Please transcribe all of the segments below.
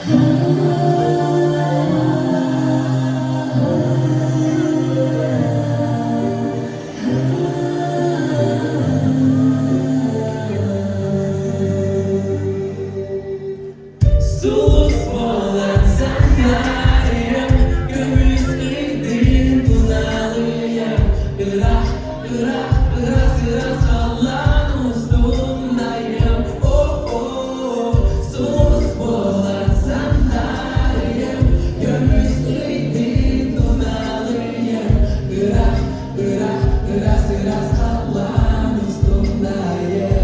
Sus olan sendayım, gömüsleydin bunalıyım. Irak, Irak, Irak kalan ustumdayım. Oh oh, sus olan sendayım, gömüsleydin bunalıyım. Irak, Irak, Irak kalan ustumdayım.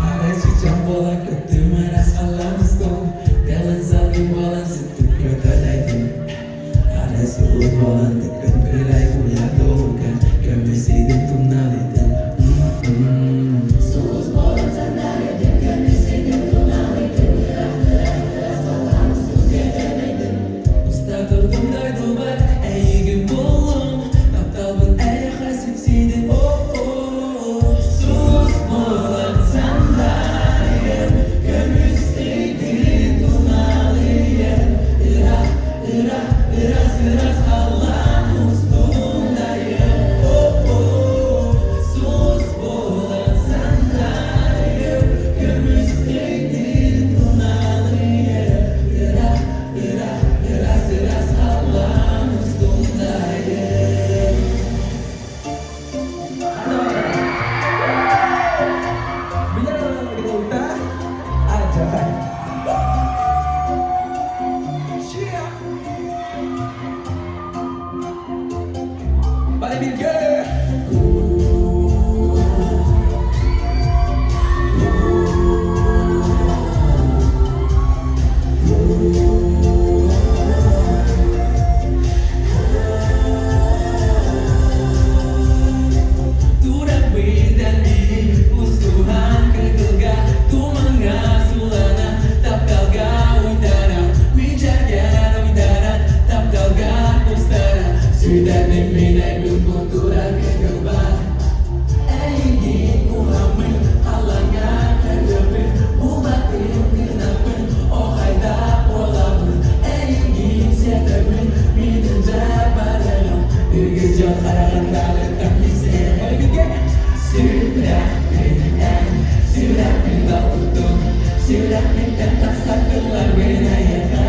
Aracıcan bola kötüm aras kalanıston. Dalan saling bola situ kötüleydin. Ada suut bola tekan kerai punya dokan. Kami sidin tunalitin. Suut bola sandalyetin. Kami sidin tunalitin. Usta durdum duydular. Eğigim buldum. Taptalbın ey hasip sidin. Oh oh. Sus bola sandalyetin. Gömüsleydin tunalıyım. Irak, Irak, Irak kalan ustumdayım. Oh oh, sus bolan sandalyetin. Gömüsleydin tunalıyım. Irak, Irak kalan ustumdayım. Bila kita utah aja kan. Siap. Balik bilge. Turak bidan di musuhan kegelga. Tu mengasulana tapkal gawin darah. Mijagan udara tapkal gapustara. Sudah diminai berbenturan kegeban. Ingin Muhammad halangan kegebin. Umatin kenapin oh hayda walaupun. Ingin siapin minum jabaran. Dirgejot arakan dalam tak bisa. Sudah minta untung, sudah minta tak keluar benaya.